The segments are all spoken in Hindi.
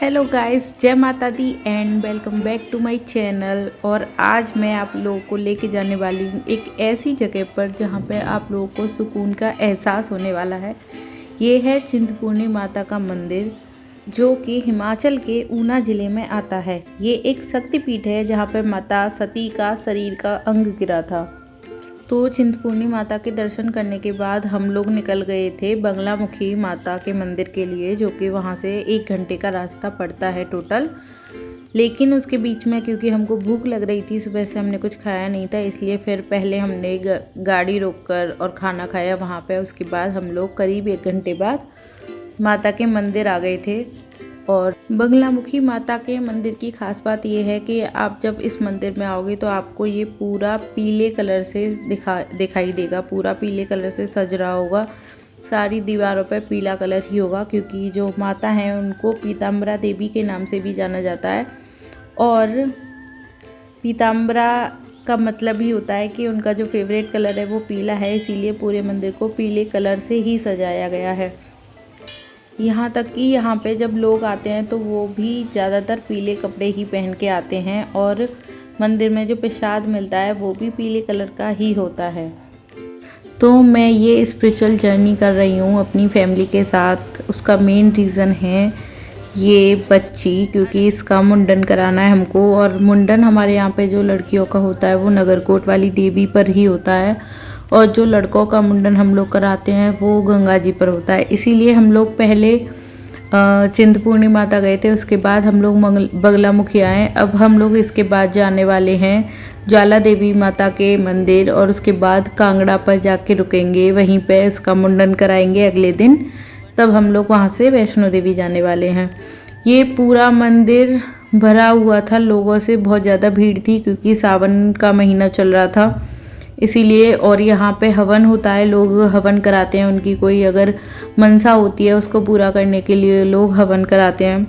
हेलो गाइस, जय माता दी and welcome back to my channel. और आज मैं आप लोगों को लेके जाने वाली हूँ एक ऐसी जगह पर जहाँ पे आप लोगों को सुकून का एहसास होने वाला है। ये है चिंतपूर्णी माता का मंदिर, जो कि हिमाचल के ऊना ज़िले में आता है। ये एक शक्तिपीठ है जहाँ पे माता सती का शरीर का अंग गिरा था। तो चिंतपूर्णी माता के दर्शन करने के बाद हम लोग निकल गए थे बगलामुखी माता के मंदिर के लिए, जो कि वहाँ से 1 घंटे का रास्ता पड़ता है टोटल। लेकिन उसके बीच में क्योंकि हमको भूख लग रही थी, सुबह से हमने कुछ खाया नहीं था, इसलिए फिर पहले हमने गाड़ी रोककर और खाना खाया वहाँ पे। उसके बाद हम लोग करीब 1 घंटे बाद माता के मंदिर आ गए थे। और बगलामुखी माता के मंदिर की खास बात यह है कि आप जब इस मंदिर में आओगे तो आपको ये पूरा पीले कलर से दिखाई देगा। पूरा पीले कलर से सज रहा होगा, सारी दीवारों पर पीला कलर ही होगा, क्योंकि जो माता हैं उनको पीताम्बरा देवी के नाम से भी जाना जाता है। और पीताम्बरा का मतलब ही होता है कि उनका जो फेवरेट कलर है वो पीला है, इसीलिए पूरे मंदिर को पीले कलर से ही सजाया गया है। यहाँ तक कि यहाँ पे जब लोग आते हैं तो वो भी ज़्यादातर पीले कपड़े ही पहन के आते हैं, और मंदिर में जो प्रसाद मिलता है वो भी पीले कलर का ही होता है। तो मैं ये स्पिरिचुअल जर्नी कर रही हूँ अपनी फैमिली के साथ। उसका मेन रीज़न है ये बच्ची, क्योंकि इसका मुंडन कराना है हमको। और मुंडन हमारे यहाँ पे जो लड़कियों का होता है वो नगरकोट वाली देवी पर ही होता है, और जो लड़कों का मुंडन हम लोग कराते हैं वो गंगा जी पर होता है। इसीलिए हम लोग पहले चिंतपूर्णी माता गए थे, उसके बाद हम लोग बगलामुखी आए। अब हम लोग इसके बाद जाने वाले हैं ज्वाला देवी माता के मंदिर, और उसके बाद कांगड़ा पर जाके रुकेंगे, वहीं पे उसका मुंडन कराएंगे अगले दिन। तब हम लोग वहाँ से वैष्णो देवी जाने वाले हैं। ये पूरा मंदिर भरा हुआ था लोगों से, बहुत ज़्यादा भीड़ थी क्योंकि सावन का महीना चल रहा था इसीलिए। और यहाँ पे हवन होता है, लोग हवन कराते हैं, उनकी कोई अगर मनसा होती है उसको पूरा करने के लिए लोग हवन कराते हैं।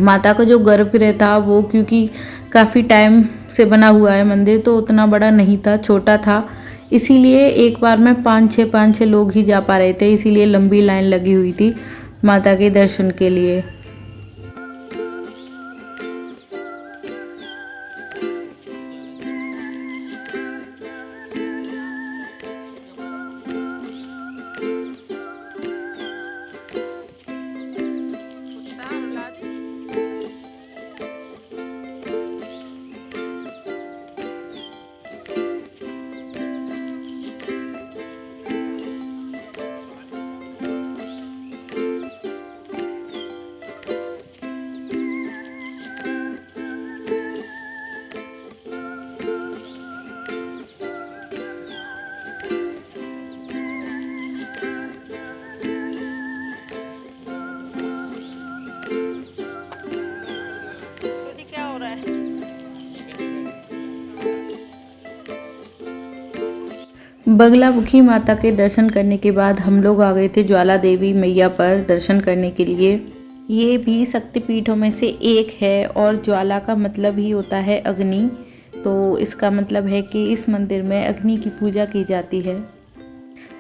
माता का जो गर्भगृह था वो क्योंकि काफ़ी टाइम से बना हुआ है मंदिर, तो उतना बड़ा नहीं था, छोटा था, इसीलिए एक बार में 5-6 लोग ही जा पा रहे थे, इसीलिए लंबी लाइन लगी हुई थी माता के दर्शन के लिए। बगलामुखी माता के दर्शन करने के बाद हम लोग आ गए थे ज्वाला देवी मैया पर दर्शन करने के लिए। ये भी शक्तिपीठों में से एक है, और ज्वाला का मतलब ही होता है अग्नि, तो इसका मतलब है कि इस मंदिर में अग्नि की पूजा की जाती है।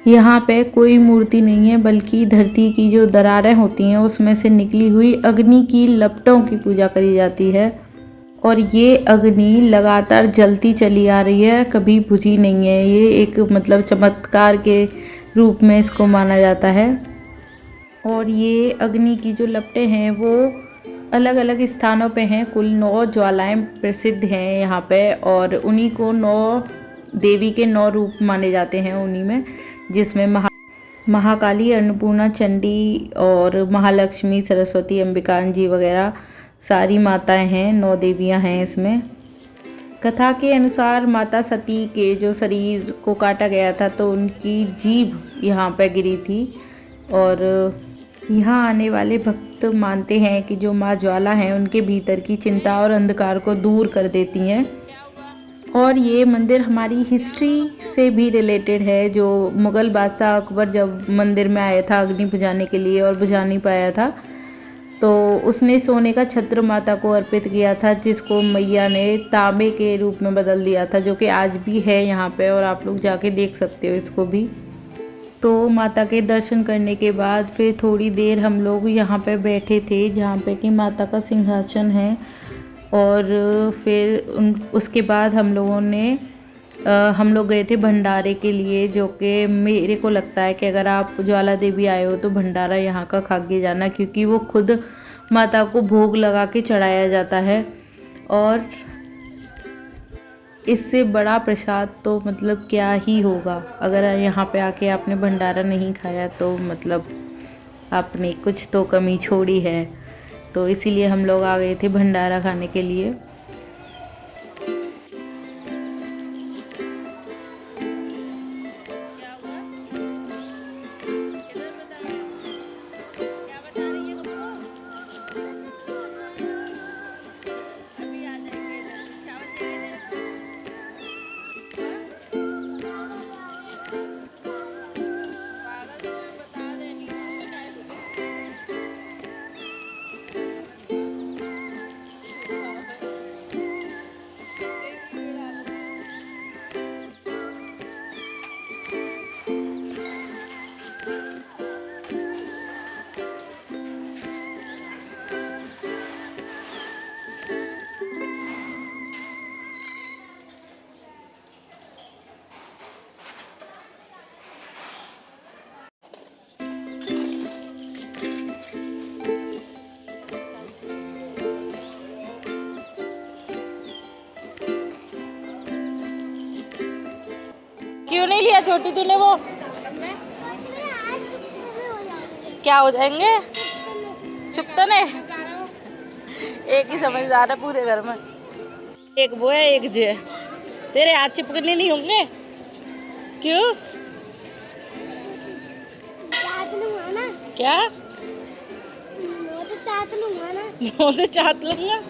यहाँ पे कोई मूर्ति नहीं है, बल्कि धरती की जो दरारें होती हैं उसमें से निकली हुई अग्नि की लपटों की पूजा करी जाती है। और ये अग्नि लगातार जलती चली आ रही है, कभी बुझी नहीं है। ये एक मतलब चमत्कार के रूप में इसको माना जाता है। और ये अग्नि की जो लपटें हैं वो अलग अलग स्थानों पे हैं। कुल 9 ज्वालाएं प्रसिद्ध हैं यहाँ पे, और उन्हीं को 9 देवी के 9 रूप माने जाते हैं उन्हीं में, जिसमें महाकाली, अन्नपूर्णा, चंडी और महालक्ष्मी, सरस्वती, अंबिका जी वगैरह सारी माताएं हैं, 9 देवियां हैं इसमें। कथा के अनुसार माता सती के जो शरीर को काटा गया था तो उनकी जीभ यहाँ पर गिरी थी, और यहाँ आने वाले भक्त मानते हैं कि जो माँ ज्वाला हैं उनके भीतर की चिंता और अंधकार को दूर कर देती हैं। और ये मंदिर हमारी हिस्ट्री से भी रिलेटेड है। जो मुग़ल बादशाह अकबर जब मंदिर में आया था अग्नि बुझाने के लिए और बुझा नहीं पाया था, तो उसने सोने का छत्र माता को अर्पित किया था, जिसको मैया ने तांबे के रूप में बदल दिया था, जो कि आज भी है यहाँ पे, और आप लोग जाके देख सकते हो इसको भी। तो माता के दर्शन करने के बाद फिर थोड़ी देर हम लोग यहाँ पे बैठे थे, जहाँ पे कि माता का सिंहासन है। और फिर उसके बाद हम लोग गए थे भंडारे के लिए, जो कि मेरे को लगता है कि अगर आप ज्वाला देवी आए हो तो भंडारा यहाँ का खा के जाना, क्योंकि वो खुद माता को भोग लगा के चढ़ाया जाता है। और इससे बड़ा प्रसाद तो मतलब क्या ही होगा। अगर यहाँ पे आके आपने भंडारा नहीं खाया तो मतलब आपने कुछ तो कमी छोड़ी है। तो इसीलिए हम लोग आ गए थे भंडारा खाने के लिए। क्यों नहीं लिया छोटी तूने वो? क्या हो जाएंगे? चुपतने। एक ही समझदार है पूरे घर में, एक वो है एक जे। तेरे हाथ चिपकने नहीं होंगे? क्यों? क्या? वो तो चाट लूंगा ना। वो तो चाट लूंगा।